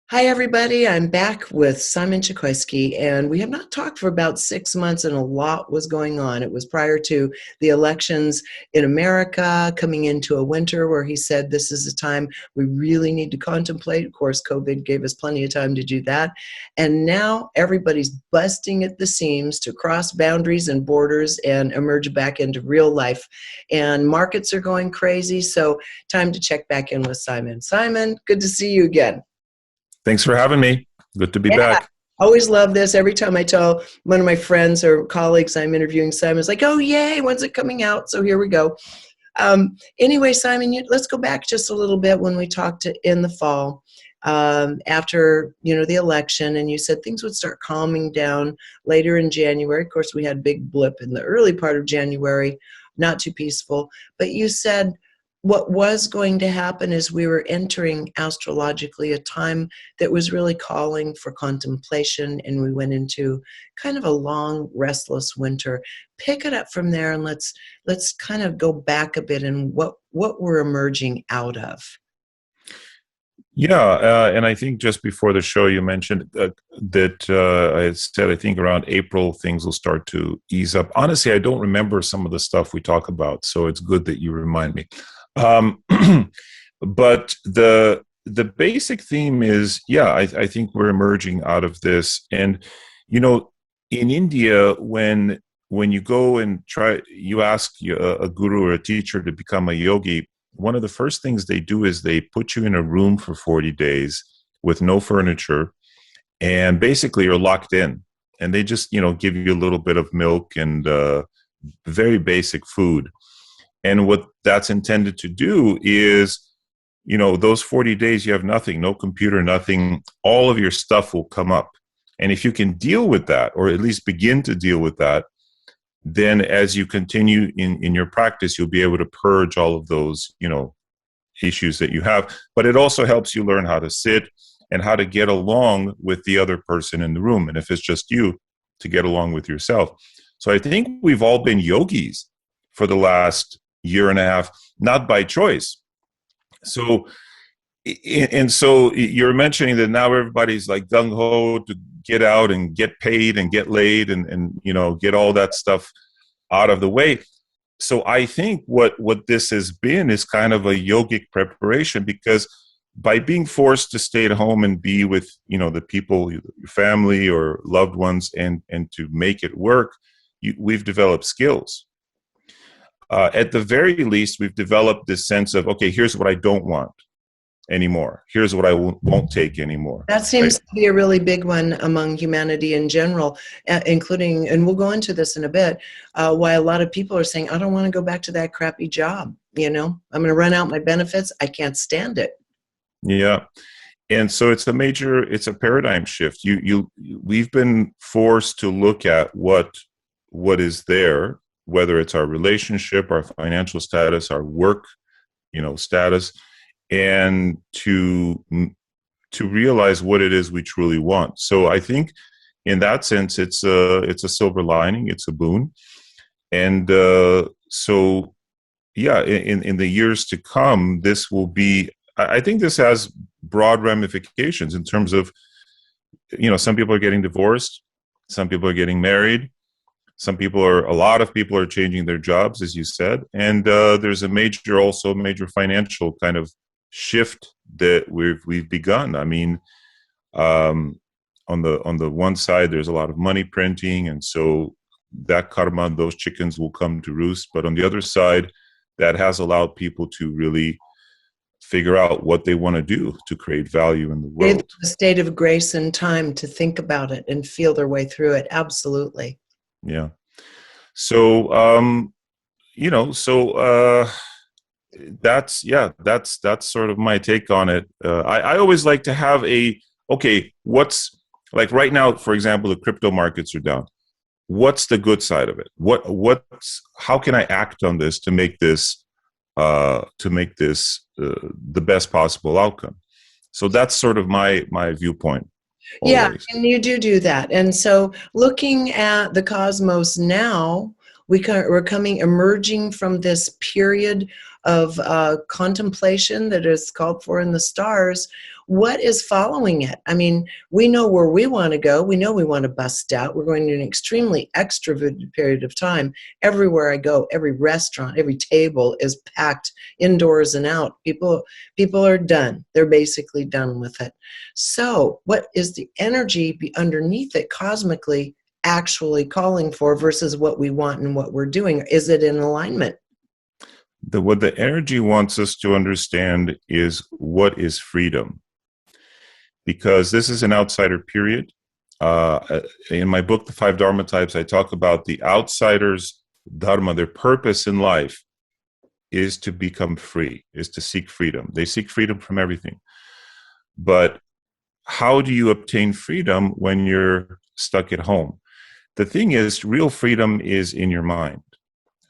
Hi, everybody. I'm back with Simon Chokoisky, and we have not talked for about 6 months, and a lot was going on. It was prior to the elections in America, coming into a winter where he said this is a time we really need to contemplate. Of course, COVID gave us plenty of time to do that. And now everybody's busting at the seams to cross boundaries and borders and emerge back into real life. And markets are going crazy, so time to check back in with Simon. Simon, good to see you again. Thanks for having me. Good to be Yeah, back. always love this. Every time I tell one of my friends or colleagues I'm interviewing Simon, it's like, oh, yay, when's it coming out? So here we go. Anyway, Simon, let's go back just a little bit when we talked in the fall after, the election, and you said things would start calming down later in January. Of course, we had a big blip in the early part of January, not too peaceful. But you said what was going to happen is we were entering astrologically a time that was really calling for contemplation, and we went into kind of a long, restless winter. Pick it up from there, and let's kind of go back a bit and what we're emerging out of. Yeah, and I think just before the show, you mentioned that I had said I think around April things will start to ease up. Honestly, I don't remember some of the stuff we talk about, so it's good that you remind me. Um, but the basic theme is, yeah, I think we're emerging out of this. And in India, when you go and you ask a guru or a teacher to become a yogi, one of the first things they do is they put you in a room for 40 days with no furniture, and basically you're locked in. And they just give you a little bit of milk and very basic food. And what that's intended to do is, those 40 days you have nothing, no computer, nothing, all of your stuff will come up. And if you can deal with that, or at least begin to deal with that, then as you continue in your practice, you'll be able to purge all of those, issues that you have. But it also helps you learn how to sit and how to get along with the other person in the room. And if it's just you, to get along with yourself. So I think we've all been yogis for the last year and a half, not by choice. So, and so you're mentioning that now everybody's like gung-ho to get out and get paid and get laid and get all that stuff out of the way. So I think what this has been is kind of a yogic preparation, because by being forced to stay at home and be with, the people, your family or loved ones, and to make it work, we've developed skills. At the very least, we've developed this sense of, okay, here's what I don't want anymore. Here's what I won't take anymore. That seems to be a really big one among humanity in general, including, and we'll go into this in a bit, why a lot of people are saying, I don't want to go back to that crappy job. I'm going to run out my benefits. I can't stand it. Yeah. And so it's a paradigm shift. We've been forced to look at what is there, whether it's our relationship, our financial status, our work, status, and to realize what it is we truly want. So I think in that sense, it's a silver lining, it's a boon. And so, yeah, in the years to come, this will be, I think this has broad ramifications in terms of, some people are getting divorced, some people are getting married, a lot of people are changing their jobs, as you said, and there's a major financial kind of shift that we've begun. I mean, on the one side, there's a lot of money printing, and so that karma, those chickens will come to roost. But on the other side, that has allowed people to really figure out what they want to do to create value in the world. It's a state of grace and time to think about it and feel their way through it. Absolutely. Yeah. So, that's sort of my take on it. I always like to have what's like right now, for example, the crypto markets are down. What's the good side of it? How can I act on this to make this the best possible outcome? So that's sort of my viewpoint. Yeah, Always. and you do that. And so looking at the cosmos now, emerging from this period of contemplation that is called for in the stars. What is following it? I mean, we know where we want to go. We know we want to bust out. We're going to an extremely extroverted period of time. Everywhere I go, every restaurant, every table is packed indoors and out. People are done. They're basically done with it. So what is the energy underneath it cosmically actually calling for versus what we want and what we're doing? Is it in alignment? What the energy wants us to understand is what is freedom. Because this is an outsider period. In my book, The Five Dharma Types, I talk about the outsider's dharma, their purpose in life is to become free, is to seek freedom. They seek freedom from everything. But how do you obtain freedom when you're stuck at home? The thing is, real freedom is in your mind.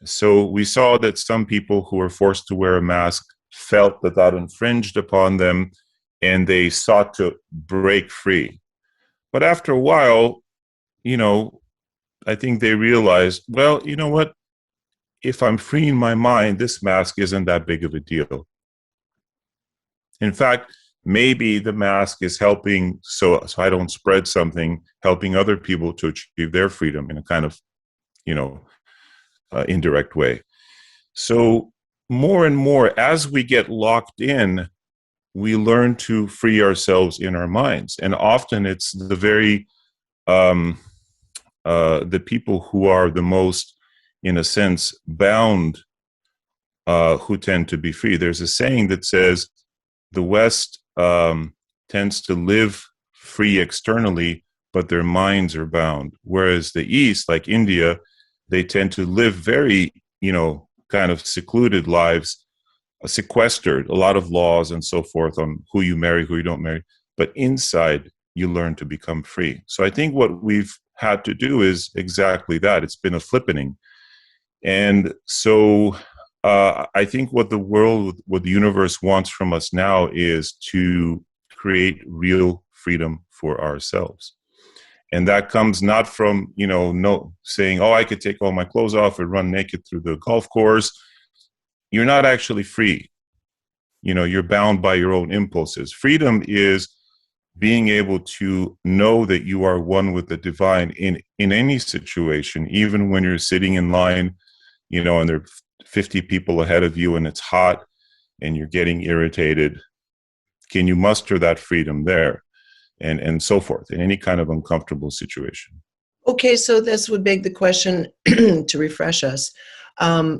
So we saw that some people who were forced to wear a mask felt that that infringed upon them, and they sought to break free. But after a while, I think they realized, well, you know what? If I'm freeing my mind, this mask isn't that big of a deal. In fact, maybe the mask is helping so I don't spread something, helping other people to achieve their freedom in a kind of, indirect way. So more and more, as we get locked in, we learn to free ourselves in our minds. And often it's the very, the people who are the most, in a sense, bound, who tend to be free. There's a saying that says the West tends to live free externally, but their minds are bound. Whereas the East, like India, they tend to live very, kind of secluded lives, sequestered, a lot of laws and so forth on who you marry, who you don't marry. But inside, you learn to become free. So I think what we've had to do is exactly that. It's been a flippening. And so I think what the world, what the universe wants from us now is to create real freedom for ourselves. And that comes not from, no saying, oh, I could take all my clothes off and run naked through the golf course. You're not actually free. You're bound by your own impulses. Freedom is being able to know that you are one with the divine in any situation, even when you're sitting in line, and there are 50 people ahead of you and it's hot and you're getting irritated. Can you muster that freedom there? And so forth, in any kind of uncomfortable situation. Okay, so this would beg the question to refresh us.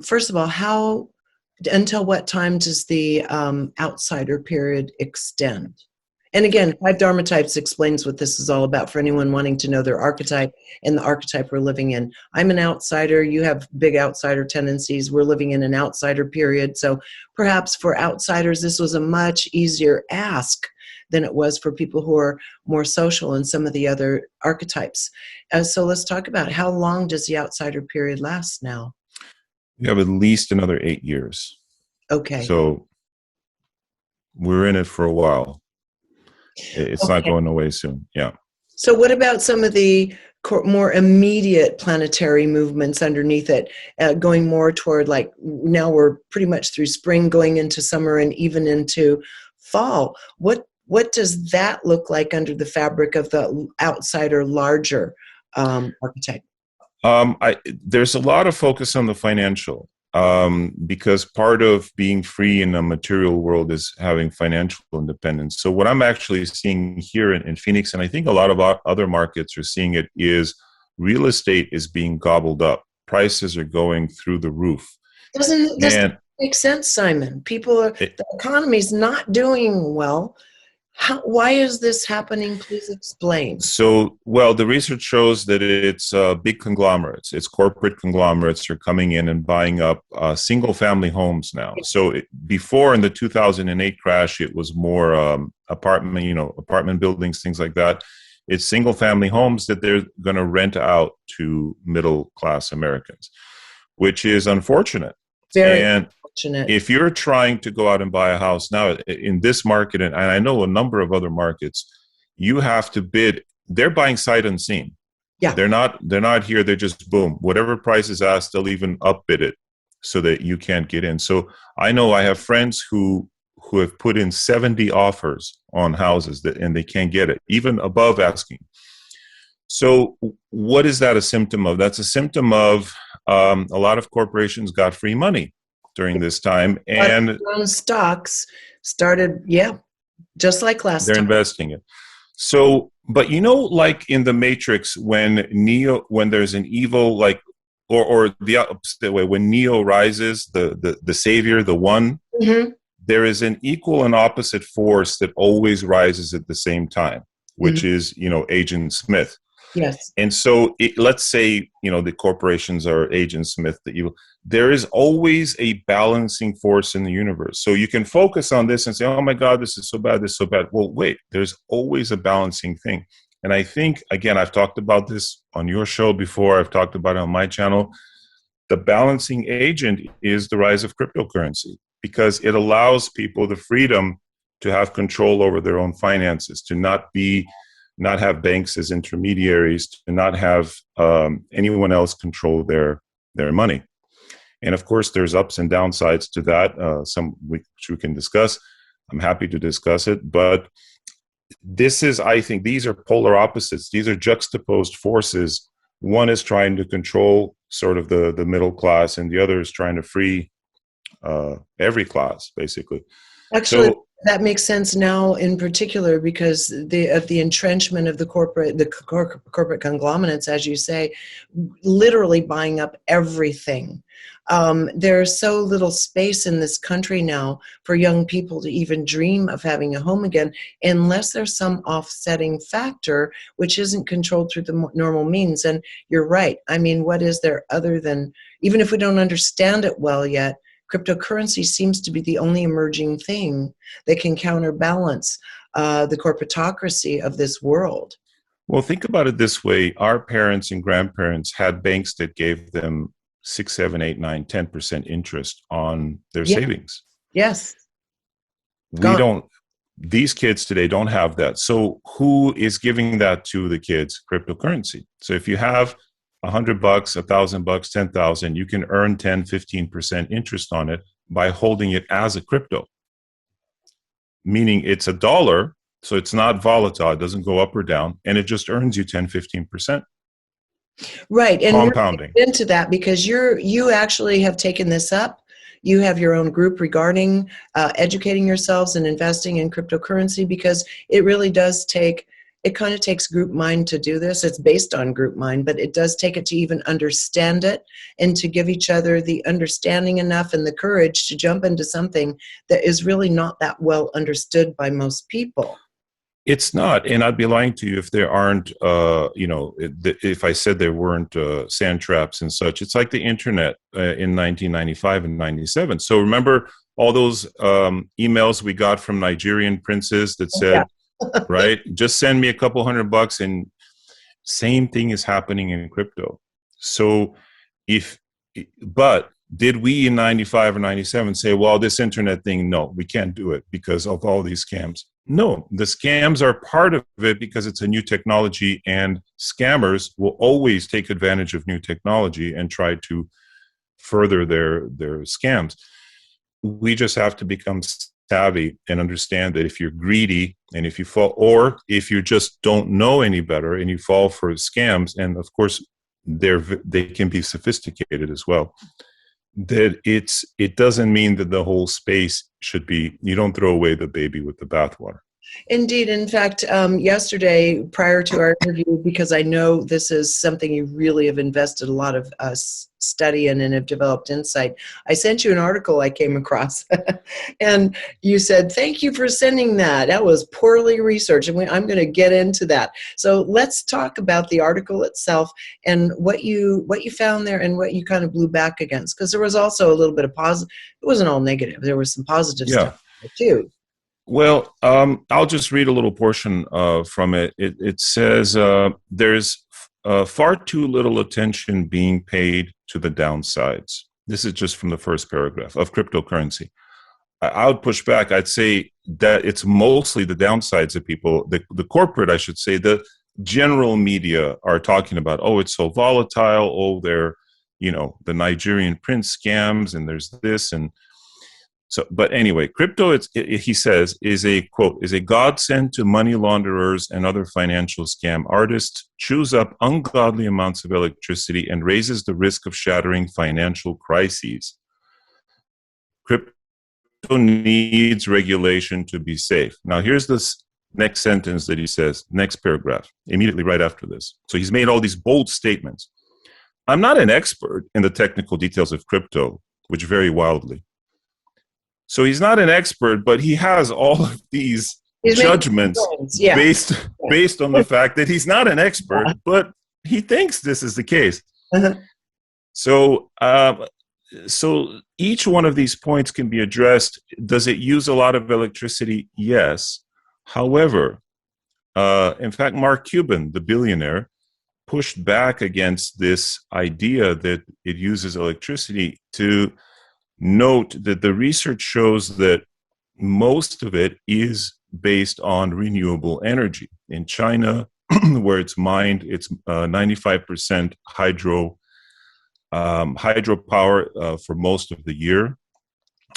First of all, until what time does the outsider period extend? And again, Five Dharma Types explains what this is all about for anyone wanting to know their archetype and the archetype we're living in. I'm an outsider. You have big outsider tendencies. We're living in an outsider period. So perhaps for outsiders, this was a much easier ask than it was for people who are more social in some of the other archetypes. So let's talk about how long does the outsider period last now? We have at least another 8 years. Okay. So we're in it for a while. It's not going away soon. Yeah. So what about some of the more immediate planetary movements underneath it, going more toward, like, now we're pretty much through spring, going into summer and even into fall. What does that look like under the fabric of the outsider larger archetype? There's a lot of focus on the financial, because part of being free in a material world is having financial independence. So what I'm actually seeing here in Phoenix, and I think a lot of other markets are seeing it, is real estate is being gobbled up. Prices are going through the roof. Doesn't make sense, Simon? The economy's not doing well. Why is this happening? Please explain. So, well, the research shows that it's big conglomerates. It's corporate conglomerates are coming in and buying up single-family homes now. So before, in the 2008 crash, it was more apartment buildings, things like that. It's single-family homes that they're going to rent out to middle-class Americans, which is unfortunate. Very unfortunate. If you're trying to go out and buy a house now in this market, and I know a number of other markets, you have to bid. They're buying sight unseen. Yeah. They're not here. They're just boom. Whatever price is asked, they'll even upbid it so that you can't get in. So I know I have friends who have put in 70 offers on houses and they can't get it, even above asking. So what is that a symptom of? That's a symptom of a lot of corporations got free money during this time, and Stocks started, yeah, just like last they're time. investing it. So, but like in the Matrix, when there's an evil, like, or the opposite way, when Neo rises, the savior, the one, Mm-hmm. there is an equal and opposite force that always rises at the same time, which Mm-hmm. is, Agent Smith. Yes. And so let's say, the corporations are Agent Smith, there is always a balancing force in the universe. So you can focus on this and say, oh my God, this is so bad, this is so bad. Well, wait, there's always a balancing thing. And I think, again, I've talked about this on your show before, I've talked about it on my channel. The balancing agent is the rise of cryptocurrency, because it allows people the freedom to have control over their own finances, to not have banks as intermediaries, to not have anyone else control their money. And of course, there's ups and downsides to that, which we can discuss. I'm happy to discuss it. But I think these are polar opposites. These are juxtaposed forces. One is trying to control sort of the middle class, and the other is trying to free every class, basically. Actually, that makes sense now in particular because of the entrenchment of the corporate conglomerates, as you say, literally buying up everything. There's so little space in this country now for young people to even dream of having a home again, unless there's some offsetting factor which isn't controlled through the normal means. And you're right. I mean, what is there other than, even if we don't understand it well yet, cryptocurrency seems to be the only emerging thing that can counterbalance the corporatocracy of this world. Well, think about it this way. Our parents and grandparents had banks that gave them 6, 7, 8, 9, 10% interest on their savings. Yes. These kids today don't have that. So who is giving that to the kids? Cryptocurrency. So if you have $100, $1,000, 10,000, you can earn 10, 15% interest on it by holding it as a crypto. Meaning it's $1, so it's not volatile, it doesn't go up or down, and it just earns you 10, 15%. Right. And compounding. we're into that because you actually have taken this up. You have your own group regarding educating yourselves and investing in cryptocurrency, because it really does take, it kind of takes group mind to do this. It's based on group mind, but it does take it to even understand it and to give each other the understanding enough and the courage to jump into something that is really not that well understood by most people. It's not, and I'd be lying to you if there aren't, if I said there weren't sand traps and such. It's like the internet in 1995 and 97. So remember all those emails we got from Nigerian princes that said, right, just send me a couple $100, and same thing is happening in crypto. So but did we in 95 or 97 say, well, this internet thing, no, we can't do it because of all these scams? No, the scams are part of it because it's a new technology, and scammers will always take advantage of new technology and try to further their scams. We just have to become savvy and understand that if you're greedy and if you fall, or if you just don't know any better and you fall for scams, and of course they can be sophisticated as well, that it doesn't mean that the whole space should be, you don't throw away the baby with the bathwater. Indeed. In fact, yesterday, prior to our interview, because I know this is something you really have invested a lot of study in and have developed insight, I sent you an article I came across. And you said, thank you for sending that. That was poorly researched. And I'm going to get into that. So let's talk about the article itself and what you found there and what you kind of blew back against. Because there was also a little bit of positive. It wasn't all negative. There was some positive stuff there too. Well, I'll just read a little portion from it. It says there's far too little attention being paid to the downsides. This is just from the first paragraph of cryptocurrency. I would push back. I'd say that it's mostly the downsides of people, the corporate, I should say, the general media are talking about, oh, it's so volatile, oh, they're, the Nigerian prince scams, and there's this. And so, but anyway, crypto, he says, is a, quote, is a godsend to money launderers and other financial scam artists, chews up ungodly amounts of electricity, and raises the risk of shattering financial crises. Crypto needs regulation to be safe. Now, here's this next sentence that he says, next paragraph, immediately right after this. So he's made all these bold statements. I'm not an expert in the technical details of crypto, which vary wildly. So he's not an expert, but he has all of these judgments based on the fact that he's not an expert, but he thinks this is the case. So each one of these points can be addressed. Does it use a lot of electricity? Yes. However, in fact, Mark Cuban, the billionaire, pushed back against this idea that it uses electricity, to note that the research shows that most of it is based on renewable energy. In China, where it's mined, it's 95% hydropower for most of the year.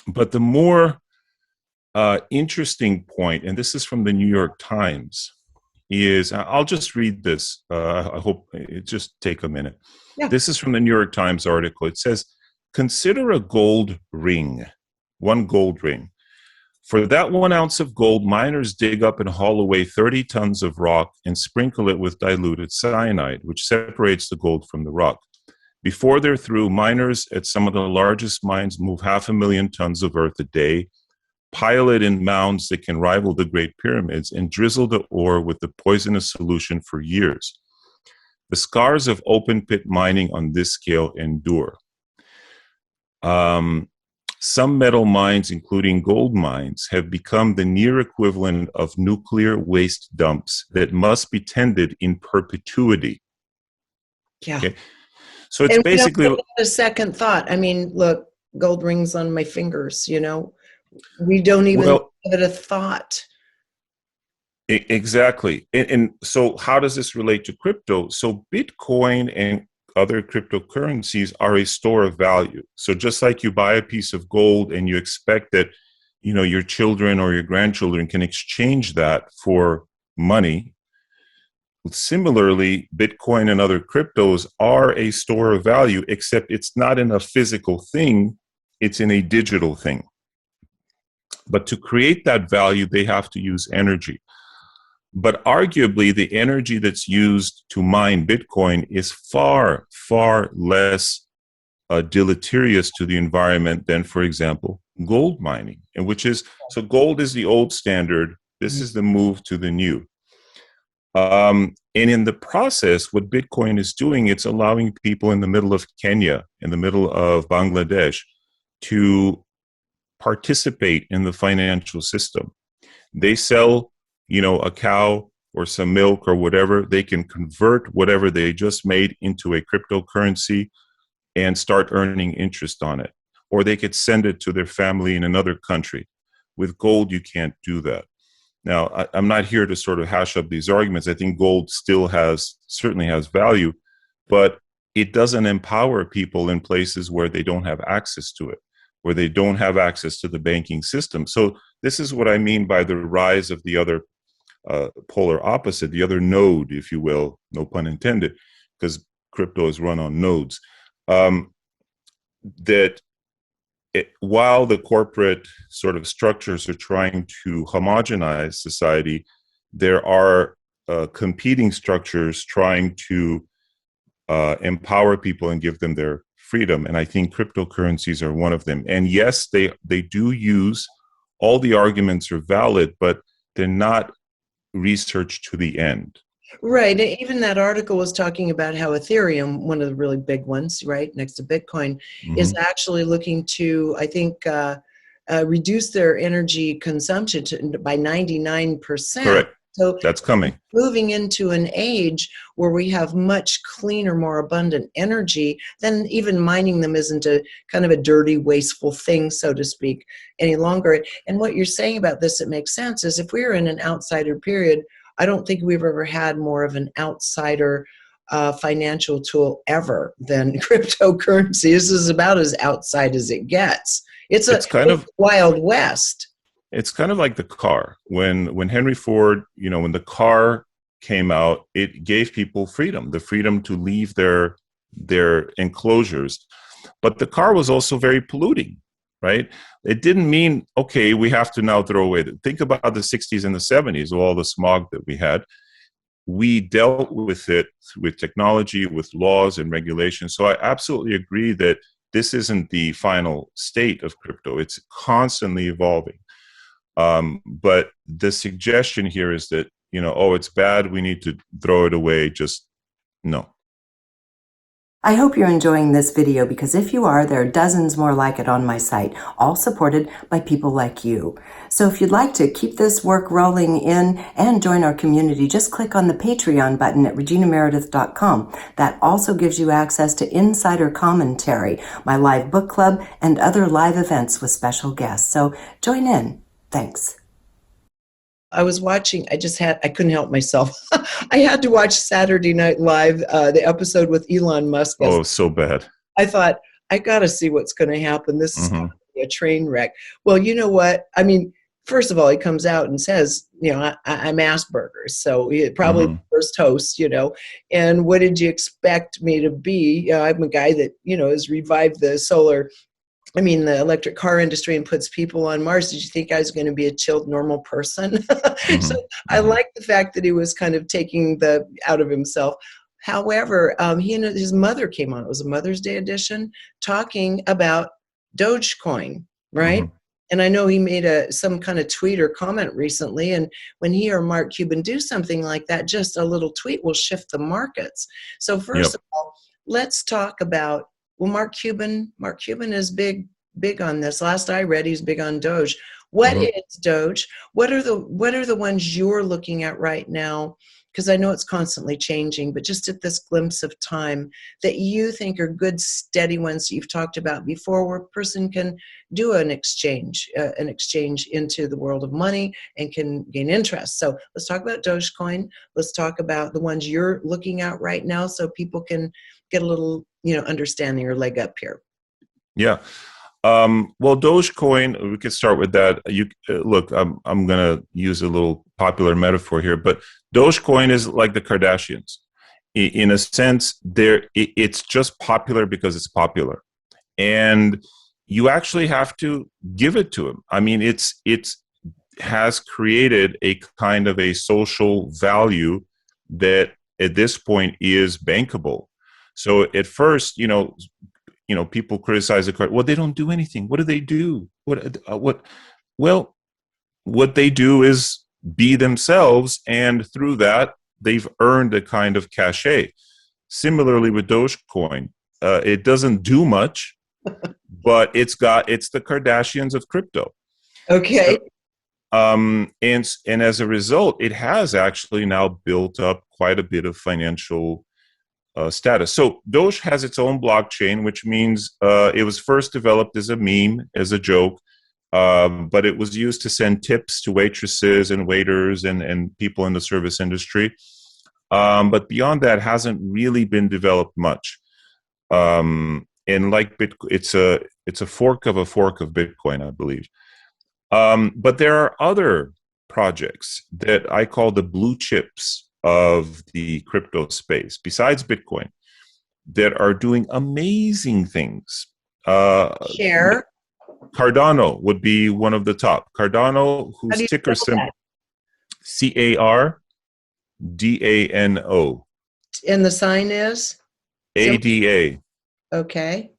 But the more interesting point, and this is from the New York Times, is, I'll just read this. I hope it just take a minute. Yeah. This is from the New York Times article. It says, consider a gold ring, one gold ring. For that 1 ounce of gold, miners dig up and haul away 30 tons of rock and sprinkle it with diluted cyanide, which separates the gold from the rock. Before they're through, miners at some of the largest mines move 500,000 tons of earth a day, pile it in mounds that can rival the Great Pyramids, and drizzle the ore with the poisonous solution for years. The scars of open pit mining on this scale endure. Some metal mines, including gold mines, have become the near equivalent of nuclear waste dumps that must be tended in perpetuity. Yeah. Okay? So it's basically a second thought. I mean, look, gold rings on my fingers, we don't even give it a thought. Exactly. And so how does this relate to crypto? So Bitcoin and other cryptocurrencies are a store of value. So just like you buy a piece of gold and you expect that, your children or your grandchildren can exchange that for money, similarly, Bitcoin and other cryptos are a store of value, except it's not in a physical thing, it's in a digital thing. But to create that value, they have to use energy. But arguably, the energy that's used to mine Bitcoin is far, far less deleterious to the environment than, for example, gold mining. And so gold is the old standard. This is the move to the new. And in the process, what Bitcoin is doing, it's allowing people in the middle of Kenya, in the middle of Bangladesh, to participate in the financial system. They sell, a cow or some milk or whatever. They can convert whatever they just made into a cryptocurrency and start earning interest on it. Or they could send it to their family in another country. With gold, you can't do that. Now, I'm not here to sort of hash up these arguments. I think gold certainly has value, but it doesn't empower people in places where they don't have access to it, where they don't have access to the banking system. So this is what I mean by the rise of the other polar opposite, the other node, if you will, no pun intended, because crypto is run on nodes. While the corporate sort of structures are trying to homogenize society, there are competing structures trying to empower people and give them their freedom. And I think cryptocurrencies are one of them. And yes, they do use, all the arguments are valid, but they're not researched to the end. Right. Even that article was talking about how Ethereum, one of the really big ones, right, next to Bitcoin, is actually looking to, I think, reduce their energy consumption by 99%. Correct. So that's coming. Moving into an age where we have much cleaner, more abundant energy, then even mining them isn't a kind of a dirty, wasteful thing, so to speak, any longer. And what you're saying about this, it makes sense, is if we're in an outsider period, I don't think we've ever had more of an outsider financial tool ever than cryptocurrency. This is about as outside as it gets. It's It's Wild West. it's kind of like the car. When Henry Ford, when the car came out, it gave people freedom, the freedom to leave their enclosures. But the car was also very polluting, right? It didn't mean, okay, we have to now throw away. Think about the 60s and the 70s, all the smog that we had. We dealt with it with technology, with laws and regulations. So I absolutely agree that this isn't the final state of crypto. It's constantly evolving. But the suggestion here is that, oh, it's bad, we need to throw it away. Just no. I hope you're enjoying this video, because if you are, there are dozens more like it on my site, all supported by people like you. So if you'd like to keep this work rolling in and join our community, just click on the Patreon button at reginameredith.com. That also gives you access to insider commentary, my live book club, and other live events with special guests. So join in. Thanks. I was watching, I couldn't help myself. I had to watch Saturday Night Live, the episode with Elon Musk. Oh, so bad. I thought, I got to see what's going to happen. This is going to be a train wreck. Well, you know what? I mean, first of all, he comes out and says, I'm Asperger's. So he probably the first host, and what did you expect me to be? I'm a guy that, has revived the the electric car industry and puts people on Mars. Did you think I was going to be a chilled, normal person? So I like the fact that he was kind of taking the out of himself. However, he and his mother came on. It was a Mother's Day edition talking about Dogecoin, right? And I know he made some kind of tweet or comment recently. And when he or Mark Cuban do something like that, just a little tweet will shift the markets. So first of all, let's talk about, well, Mark Cuban is big on this. Last I read, he's big on Doge. What is Doge? What are the ones you're looking at right now? Because I know it's constantly changing, but just at this glimpse of time that you think are good, steady ones that you've talked about before, where a person can do an exchange into the world of money and can gain interest. So let's talk about Dogecoin. Let's talk about the ones you're looking at right now, so people can get a little, understanding or leg up here. Yeah. Well, Dogecoin, we could start with that. Look, I'm going to use a little popular metaphor here, but Dogecoin is like the Kardashians. In a sense, it's just popular because it's popular. And you actually have to give it to them. I mean, it has created a kind of a social value that at this point is bankable. So at first, people criticize the card. Well, they don't do anything. What do they do? Well, what they do is be themselves, and through that, they've earned a kind of cachet. Similarly with Dogecoin, it doesn't do much, but it's the Kardashians of crypto. Okay. So, and as a result, it has actually now built up quite a bit of financial status. So Doge has its own blockchain, which means it was first developed as a meme, as a joke, but it was used to send tips to waitresses and waiters and people in the service industry. But beyond that, hasn't really been developed much. And like Bitcoin, it's a fork of Bitcoin, I believe. But there are other projects that I call the blue chips of the crypto space, besides Bitcoin, that are doing amazing things. Share. Cardano would be one of the top. Cardano, whose ticker symbol CARDANO. And the sign is? ADA. Okay.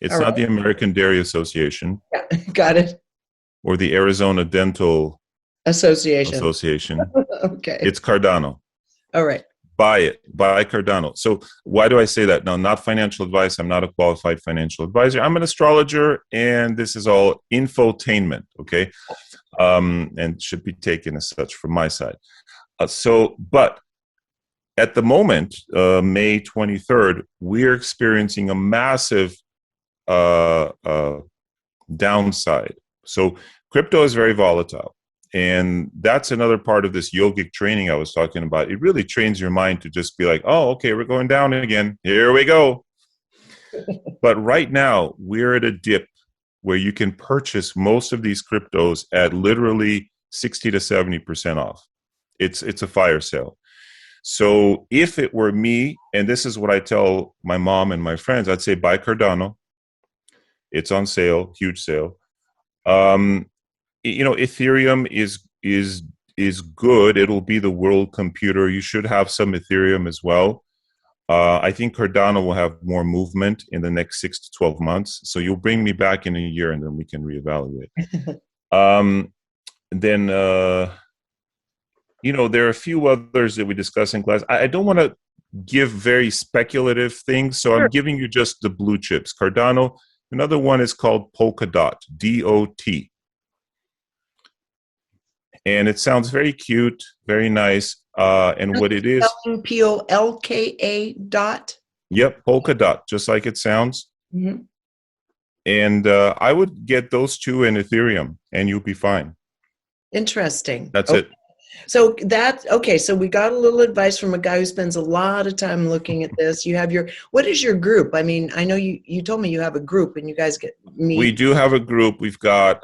It's not the American Dairy Association. Yeah, got it. Or the Arizona Dental Association. Okay. It's Cardano. All right. Buy it. Buy Cardano. So why do I say that? No, not financial advice. I'm not a qualified financial advisor. I'm an astrologer, and this is all infotainment, okay? And should be taken as such from my side. But at the moment, May 23rd, we're experiencing a massive downside. So crypto is very volatile. And that's another part of this yogic training I was talking about. It really trains your mind to just be like, oh, okay, we're going down again. Here we go. But right now, we're at a dip where you can purchase most of these cryptos at literally 60 to 70% off. It's a fire sale. So if it were me, and this is what I tell my mom and my friends, I'd say buy Cardano. It's on sale, huge sale. Ethereum is good. It'll be the world computer. You should have some Ethereum as well. I think Cardano will have more movement in the next 6 to 12 months. So you'll bring me back in a year, and then we can reevaluate. Then there are a few others that we discuss in class. I don't want to give very speculative things, so Sure. I'm giving you just the blue chips. Cardano. Another one is called Polkadot, DOT. And it sounds very cute, very nice. And what it is... Polka dot? Yep, Polkadot, just like it sounds. Mm-hmm. And I would get those two in Ethereum, and you'll be fine. Interesting. That's okay. it. So so we got a little advice from a guy who spends a lot of time looking at this. You have what is your group? I mean, I know you told me you have a group and you guys meet. We do have a group. We've got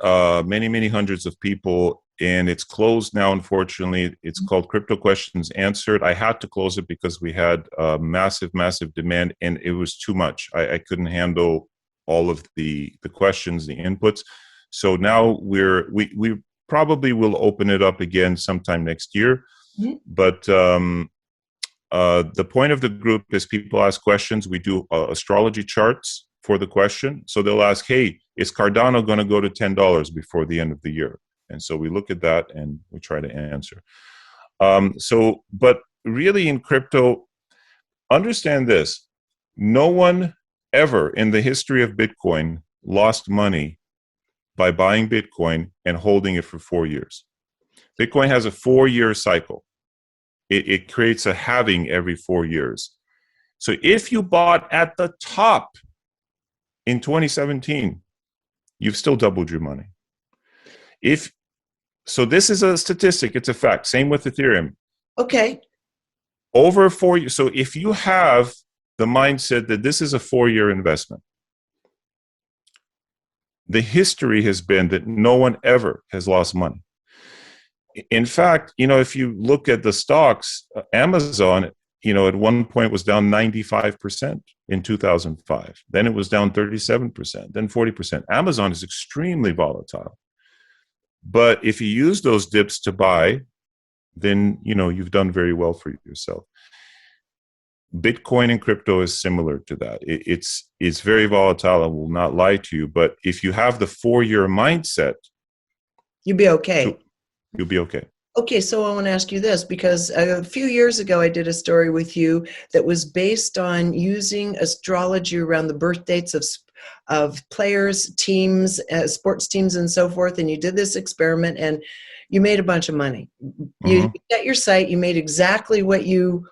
many, many hundreds of people, and it's closed now, unfortunately. It's called Crypto Questions Answered. I had to close it because we had massive, massive demand, and it was too much. I couldn't handle all of the questions, the inputs. So now we probably will open it up again sometime next year. Mm-hmm. But the point of the group is people ask questions. We do astrology charts for the question. So they'll ask, hey, is Cardano going to go to $10 before the end of the year? And so we look at that and we try to answer. But really in crypto, understand this. No one ever in the history of Bitcoin lost money by buying Bitcoin and holding it for 4 years. Bitcoin has a 4-year cycle. It creates a halving every 4 years. So if you bought at the top in 2017, you've still doubled your money. So this is a statistic, it's a fact. Same with Ethereum. Okay. Over 4 years. So if you have the mindset that this is a 4-year investment, the history has been that no one ever has lost money. In fact, if you look at the stocks, Amazon, at one point was down 95% in 2005. Then it was down 37%, then 40%. Amazon is extremely volatile. But if you use those dips to buy, then, you've done very well for yourself. Bitcoin and crypto is similar to that. It's very volatile. I will not lie to you, but if you have the 4-year mindset, you'll be okay. You'll be okay. Okay, so I want to ask you this, because a few years ago I did a story with you that was based on using astrology around the birth dates of players, teams, sports teams, and so forth. And you did this experiment, and you made a bunch of money. You got your site. You made exactly what you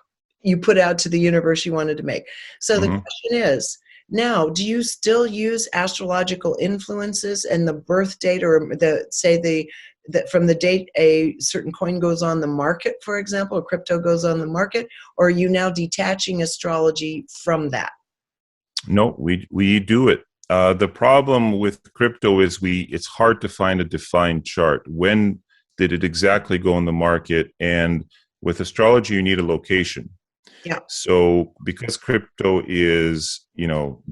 put out to the universe you wanted to make. So the question is, now, do you still use astrological influences and the birth date, or from the date a certain coin goes on the market, for example, or crypto goes on the market, or are you now detaching astrology from that? No, we do it. The problem with crypto is it's hard to find a defined chart. When did it exactly go on the market? And with astrology, you need a location. Yeah. So because crypto is,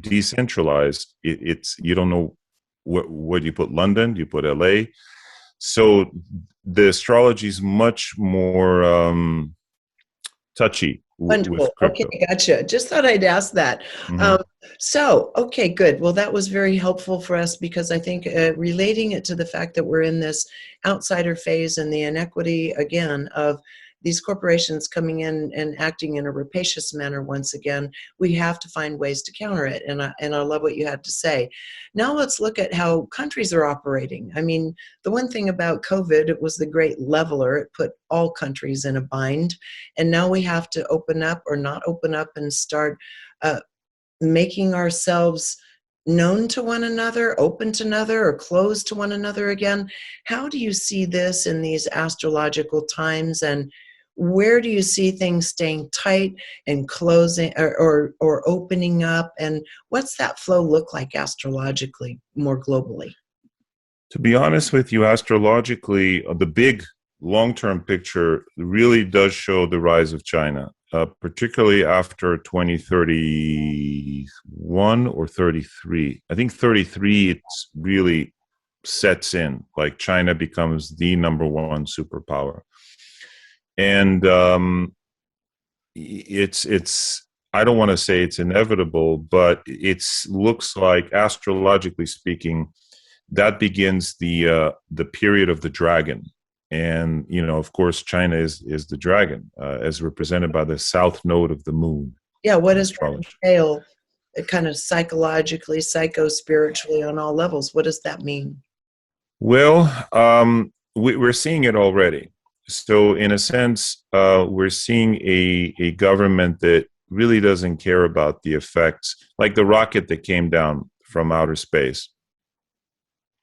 decentralized, you don't know what you put. London, you put LA. So the astrology is much more touchy. Wonderful. Okay, gotcha. Just thought I'd ask that. Okay, good. Well, that was very helpful for us, because I think relating it to the fact that we're in this outsider phase and the inequity, again, of these corporations coming in and acting in a rapacious manner once again, we have to find ways to counter it. And I love what you had to say. Now let's look at how countries are operating. I mean, the one thing about COVID, it was the great leveler. It put all countries in a bind. And now we have to open up or not open up and start making ourselves known to one another, open to another, or closed to one another again? How do you see this in these astrological times, and where do you see things staying tight and closing or opening up? And what's that flow look like astrologically, more globally? To be honest with you, astrologically, the big long-term picture really does show the rise of China, particularly after 2031 or 33. I think 33, it's really sets in, like China becomes the #1 superpower. And it's I don't want to say it's inevitable, but it looks like, astrologically speaking, that begins the period of the dragon. And, of course, China is the dragon, as represented by the south node of the moon. Yeah, what does that entail, kind of psychologically, psycho-spiritually, on all levels? What does that mean? Well, we're seeing it already. So in a sense, we're seeing a government that really doesn't care about the effects, like the rocket that came down from outer space.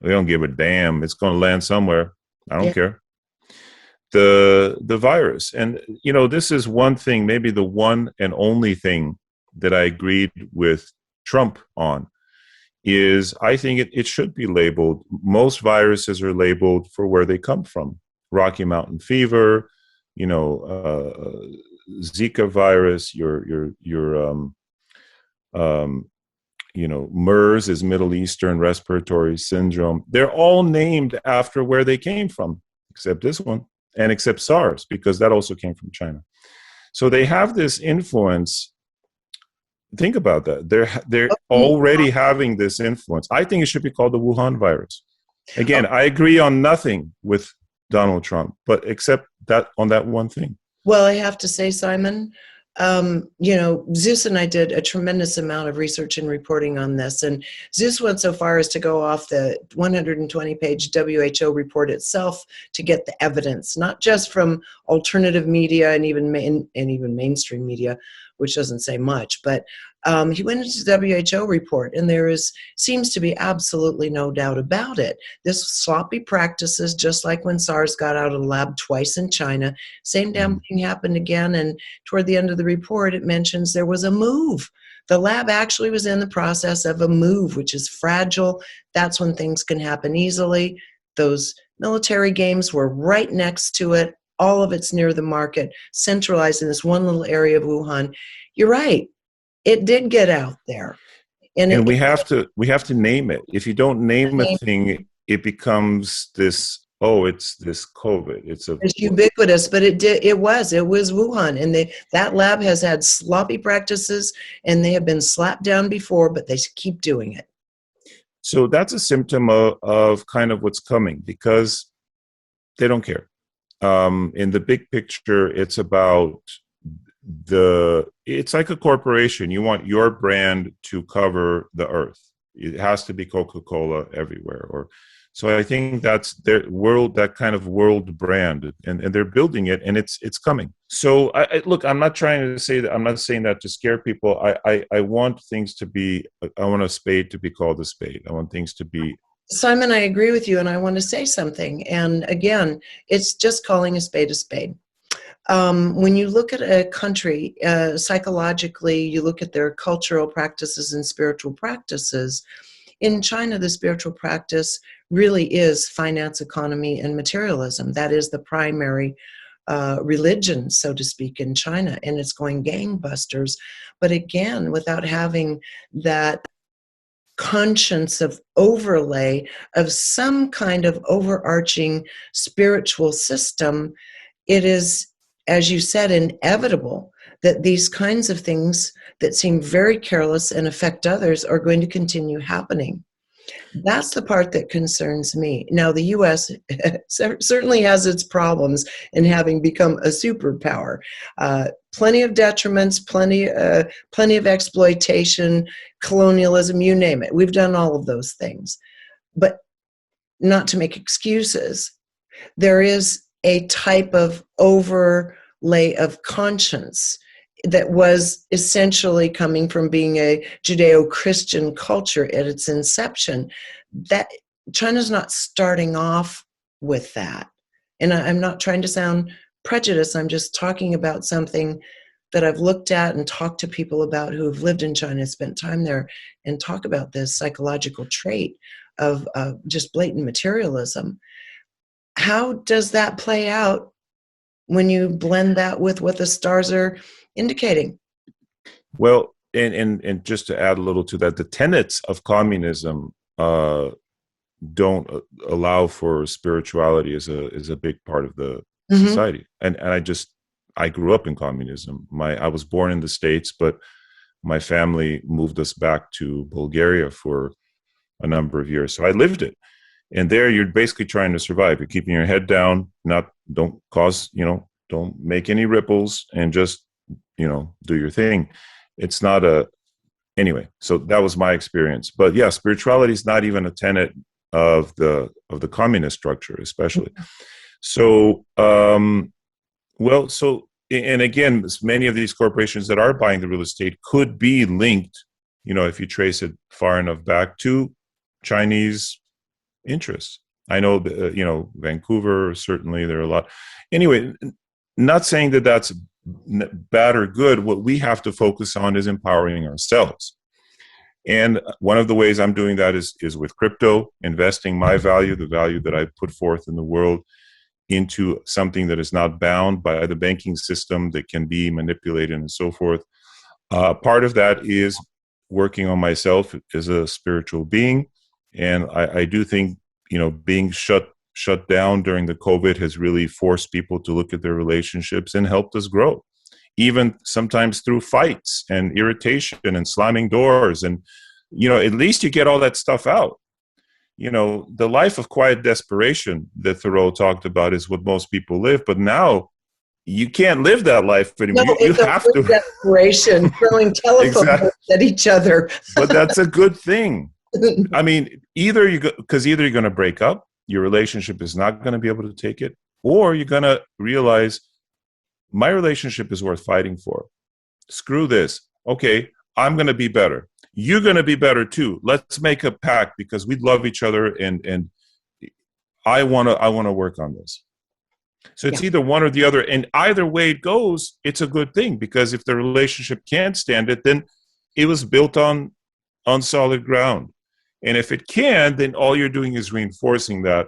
They don't give a damn. It's going to land somewhere. I don't care. The virus. And, this is one thing, maybe the one and only thing that I agreed with Trump on, is I think it should be labeled. Most viruses are labeled for where they come from. Rocky Mountain fever, Zika virus, MERS is Middle Eastern Respiratory Syndrome. They're all named after where they came from, except this one, and except SARS, because that also came from China. So they have this influence. Think about that. They're already having this influence. I think it should be called the Wuhan virus. Again, I agree on nothing with Donald Trump, but except that on that one thing. Well, I have to say, Simon, Zeus and I did a tremendous amount of research and reporting on this. And Zeus went so far as to go off the 120-page WHO report itself to get the evidence, not just from alternative media and even mainstream media, which doesn't say much, but he went into the WHO report, and there seems to be absolutely no doubt about it. This sloppy practices, just like when SARS got out of the lab twice in China, same damn thing happened again. And toward the end of the report, it mentions there was a move. The lab actually was in the process of a move, which is fragile. That's when things can happen easily. Those military games were right next to it. All of it's near the market, centralized in this one little area of Wuhan. You're right. It did get out there. And we have to name it. If you don't name a thing, it becomes this, it's this COVID. It's ubiquitous, but it was Wuhan. And that lab has had sloppy practices, and they have been slapped down before, but they keep doing it. So that's a symptom of kind of what's coming, because they don't care. In the big picture, it's about it's like a corporation. You want your brand to cover the earth. It has to be Coca-Cola everywhere. So I think that's their world, that kind of world brand, and they're building it, and it's coming. So look, I'm not trying to say that. I'm not saying that to scare people. I want things to be. I want a spade to be called a spade. I want things to be. Simon, I agree with you, and I want to say something. And again, it's just calling a spade a spade. When you look at a country, psychologically, you look at their cultural practices and spiritual practices. In China, the spiritual practice really is finance, economy, and materialism. That is the primary religion, so to speak, in China, and it's going gangbusters. But again, without having that conscience of overlay of some kind of overarching spiritual system, it is, as you said, inevitable that these kinds of things that seem very careless and affect others are going to continue happening. That's the part that concerns me. Now, the U.S. certainly has its problems in having become a superpower. Plenty of detriments, plenty of exploitation, colonialism, you name it. We've done all of those things. But not to make excuses, there is a type of overlay of conscience that was essentially coming from being a Judeo-Christian culture at its inception, that China's not starting off with that. And I'm not trying to sound prejudiced. I'm just talking about something that I've looked at and talked to people about who have lived in China, spent time there, and talk about this psychological trait of just blatant materialism. How does that play out when you blend that with what the stars are indicating? Well, and just to add a little to that, the tenets of communism don't allow for spirituality as a big part of the society. And I grew up in communism. I was born in the States, but my family moved us back to Bulgaria for a number of years. So I lived it. And there you're basically trying to survive. You're keeping your head down, don't make any ripples, and just, do your thing. It's not anyway, so that was my experience. But yeah, spirituality is not even a tenet of the communist structure, especially. So, and again, many of these corporations that are buying the real estate could be linked, if you trace it far enough back, to Chinese interests. I know, Vancouver, certainly there are a lot. Anyway, not saying that that's bad or good. What we have to focus on is empowering ourselves. And one of the ways I'm doing that is with crypto, investing my value, the value that I put forth in the world, into something that is not bound by the banking system, that can be manipulated and so forth. Part of that is working on myself as a spiritual being. And I do think, being shut down during the COVID has really forced people to look at their relationships and helped us grow, even sometimes through fights and irritation and slamming doors. And, at least you get all that stuff out. The life of quiet desperation that Thoreau talked about is what most people live. But now you can't live that life anymore. No, you have to. Desperation, throwing telephone Exactly. at each other. But that's a good thing. I mean, either you're going to break up, your relationship is not going to be able to take it, or you're going to realize my relationship is worth fighting for. Screw this. Okay, I'm going to be better. You're going to be better too. Let's make a pact because we love each other, and I want to work on this. So it's either one or the other, and either way it goes, it's a good thing, because if the relationship can't stand it, then it was built on solid ground. And if it can, then all you're doing is reinforcing that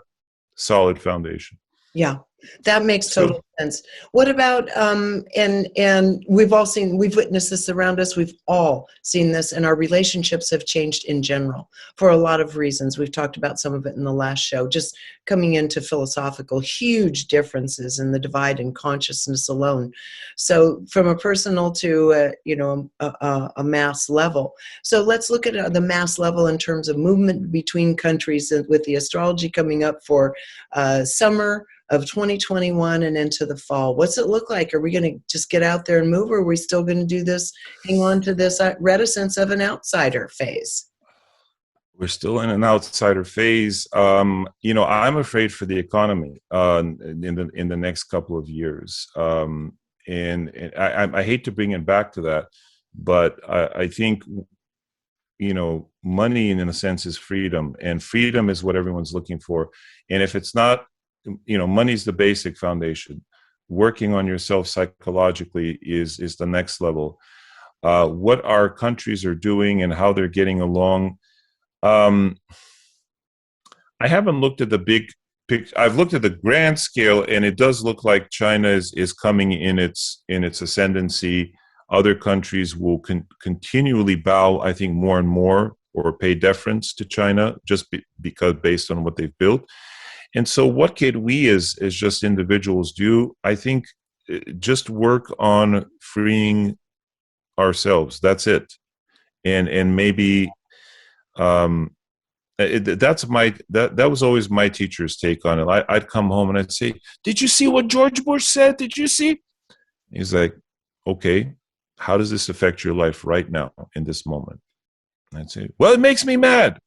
solid foundation. Yeah, that makes total sense. What about, and we've witnessed this around us. We've all seen this, and our relationships have changed in general for a lot of reasons. We've talked about some of it in the last show, just coming into philosophical, huge differences in the divide in consciousness alone. So from a personal to, a mass level. So let's look at the mass level in terms of movement between countries, with the astrology coming up for summer of 2021 and into the fall. What's it look like? Are we going to just get out there and move, or are we still going to do this, hang on to this reticence of an outsider phase? We're still in an outsider phase. I'm afraid for the economy in the next couple of years. And I hate to bring it back to that, but I think, money in a sense is freedom, and freedom is what everyone's looking for. And if it's not, money's the basic foundation. Working on yourself psychologically is the next level. What our countries are doing and how they're getting along. I haven't looked at the big picture. I've looked at the grand scale, and it does look like China is coming in its ascendancy. Other countries will continually bow, I think, more and more, or pay deference to China, just because based on what they've built. And so what can we as just individuals do? I think just work on freeing ourselves. That's it. And maybe that was always my teacher's take on it. I'd come home and I'd say, "Did you see what George Bush said? Did you see?" He's like, "Okay, how does this affect your life right now in this moment?" And I'd say, "Well, it makes me mad."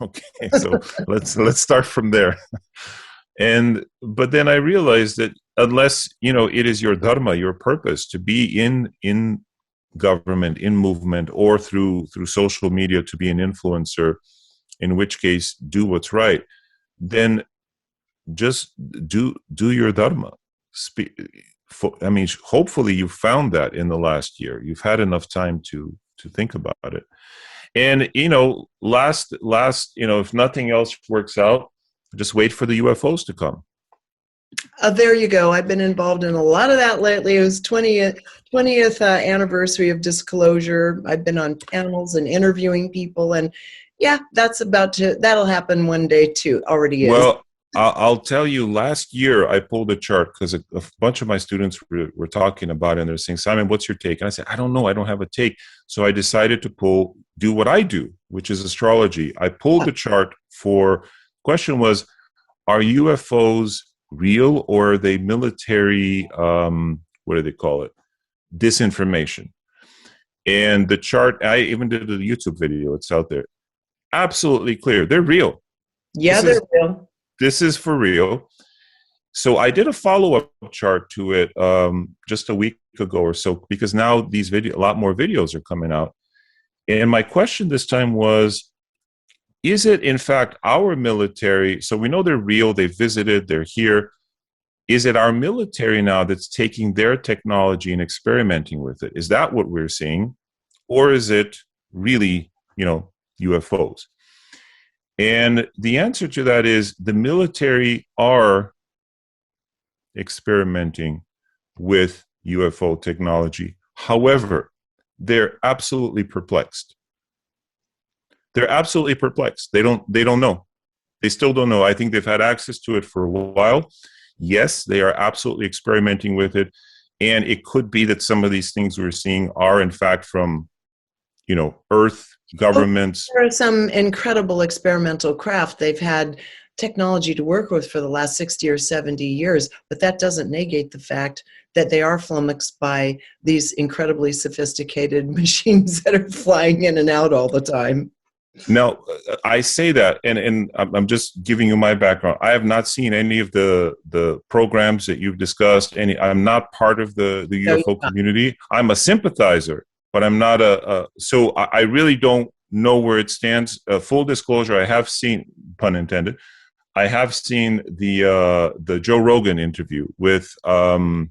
Okay, so let's start from there. But then I realized that unless, it is your dharma, your purpose to be in government, in movement, or through social media to be an influencer, in which case do what's right, then just do your dharma. Hopefully you found that in the last year. You've had enough time to think about it. And, last, if nothing else works out, just wait for the UFOs to come. There you go. I've been involved in a lot of that lately. It was 20th anniversary of disclosure. I've been on panels and interviewing people, and yeah, that'll happen one day too. Already is. Well, I'll tell you, last year I pulled a chart because a bunch of my students were talking about it, and they're saying, Simon, what's your take? And I said, I don't know. I don't have a take. So I decided to do what I do, which is astrology. I pulled the chart question was, are UFOs real, or are they military, what do they call it? Disinformation. And the chart, I even did a YouTube video. It's out there. Absolutely clear. They're real. Yeah, they're real. This is for real. So I did a follow-up chart to it just a week ago or so, because now a lot more videos are coming out. And my question this time was, is it in fact our military? So we know they're real, they visited, they're here. Is it our military now that's taking their technology and experimenting with it? Is that what we're seeing? Or is it really, UFOs? And the answer to that is the military are experimenting with UFO technology. However, they're absolutely perplexed. They're absolutely perplexed. They don't know. They still don't know. I think they've had access to it for a while. Yes, they are absolutely experimenting with it. And it could be that some of these things we're seeing are in fact from, Earth governments. There are some incredible experimental craft they've had technology to work with for the last 60 or 70 years, but that doesn't negate the fact that they are flummoxed by these incredibly sophisticated machines that are flying in and out all the time. Now, I say that, and I'm just giving you my background. I have not seen any of the programs that you've discussed. I'm not part of the UFO community. I'm a sympathizer, but I'm not so I really don't know where it stands. Full disclosure, I have seen, pun intended, I have seen the Joe Rogan interview with Bob.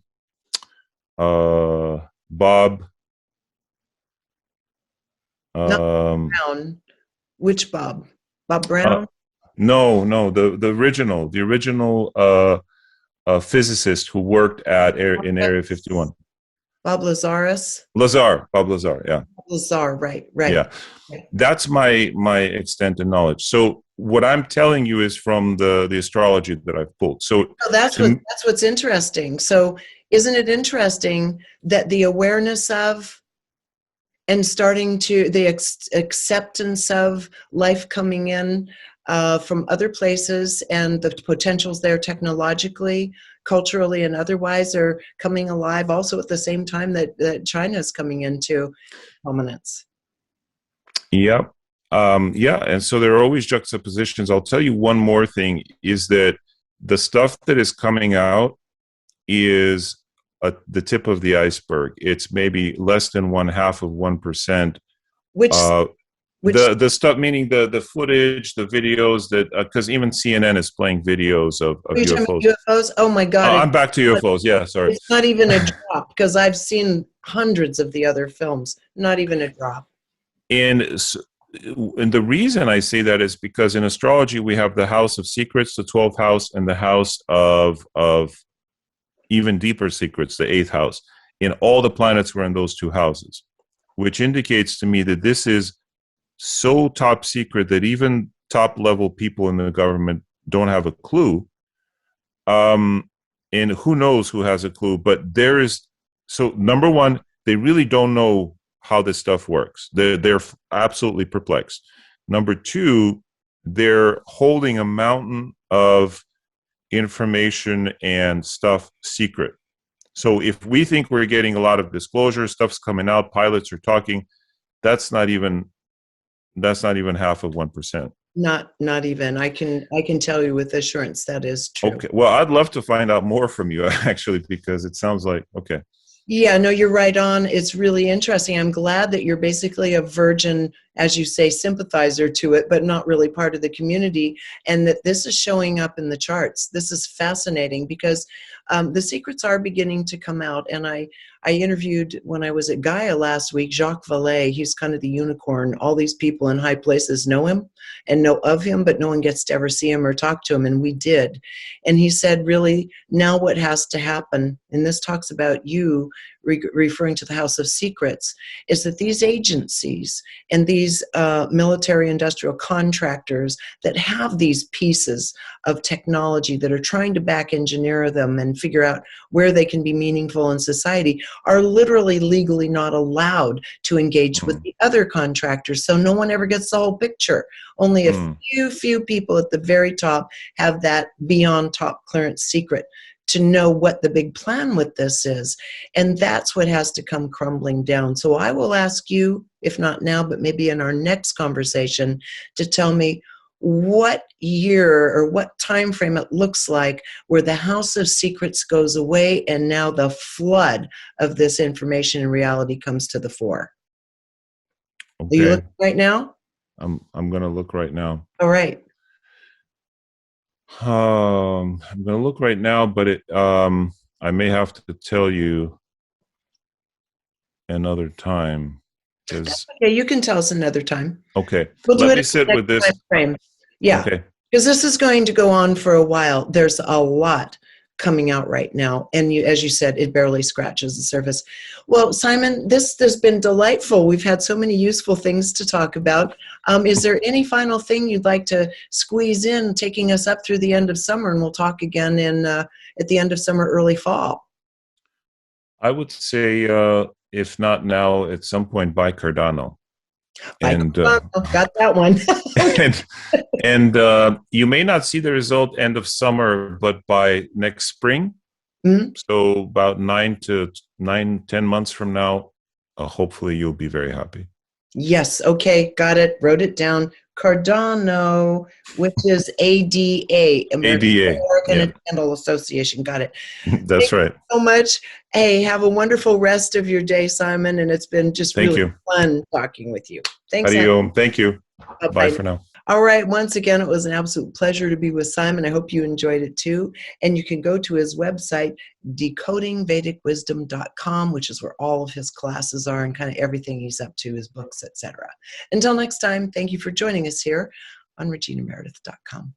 Brown. Which Bob? Bob Brown? No, the original physicist who worked in Area 51. Bob Lazarus? Bob Lazar, yeah. Lazar, right. Yeah. Right. That's my extent of knowledge. So what I'm telling you is from the astrology that I've pulled. So that's what's interesting. So isn't it interesting that the awareness of and starting to the acceptance of life coming in from other places and the potentials there technologically, culturally, and otherwise are coming alive also at the same time that China is coming into prominence? Yep. And so there are always juxtapositions. I'll tell you one more thing is that the stuff that is coming out is the tip of the iceberg. It's maybe less than 0.5%. Which the stuff, meaning the footage, the videos that because even CNN is playing videos of UFOs. UFOs. Oh my God! I'm back to UFOs. Yeah, sorry. It's not even a drop because I've seen hundreds of the other films. Not even a drop. And the reason I say that is because in astrology we have the House of Secrets, the 12th house, and the House of even deeper secrets, the 8th house. And all the planets were in those two houses, which indicates to me that this is so top secret that even top level people in the government don't have a clue. And who knows who has a clue, but there is, so number one, they really don't know how this stuff works. They're absolutely perplexed. Number two, they're holding a mountain of information and stuff secret. So if we think we're getting a lot of disclosure, stuff's coming out, pilots are talking, that's not even 0.5%. Not even. I can tell you with assurance that is true. Okay. Well, I'd love to find out more from you actually, because it sounds like, okay. Yeah, no, you're right on. It's really interesting. I'm glad that you're basically a virgin, as you say, sympathizer to it, but not really part of the community, and that this is showing up in the charts. This is fascinating because the secrets are beginning to come out. And I interviewed, when I was at Gaia last week, Jacques Vallée. He's kind of the unicorn. All these people in high places know him and know of him, but no one gets to ever see him or talk to him, and we did. And he said, really, now what has to happen, and this talks about you, referring to the House of Secrets, is that these agencies and these military industrial contractors that have these pieces of technology that are trying to back engineer them and figure out where they can be meaningful in society are literally legally not allowed to engage with the other contractors. So no one ever gets the whole picture. Only a few people at the very top have that beyond top clearance secret to know what the big plan with this is. And that's what has to come crumbling down. So I will ask you, if not now, but maybe in our next conversation, to tell me what year or what time frame it looks like where the House of Secrets goes away and now the flood of this information and reality comes to the fore. Okay. Are you looking right now? I'm going to look right now. All right. I'm going to look right now, but I may have to tell you another time. Okay, you can tell us another time. Okay. We'll do Let it me sit with this. time frame. Yeah. Okay. Because this is going to go on for a while. There's a lot coming out right now. And you, as you said, it barely scratches the surface. Well, Simon, this has been delightful. We've had so many useful things to talk about. Is there any final thing you'd like to squeeze in, taking us up through the end of summer? And we'll talk again at the end of summer, early fall. I would say, if not now, at some point, by Cardano. And got that one. and you may not see the result end of summer, but by next spring. So about 10 months from now, hopefully you'll be very happy. Yes. Okay. Got it. Wrote it down. Cardano, which is ADA, American Dental Association. Got it. That's Thank right. You so much. Hey, have a wonderful rest of your day, Simon. And it's been just really fun talking with you. Thanks. Thank you. Bye-bye. Bye for now. All right. Once again, it was an absolute pleasure to be with Simon. I hope you enjoyed it too. And you can go to his website, decodingvedicwisdom.com, which is where all of his classes are and kind of everything he's up to, his books, etc. Until next time, thank you for joining us here on reginameredith.com.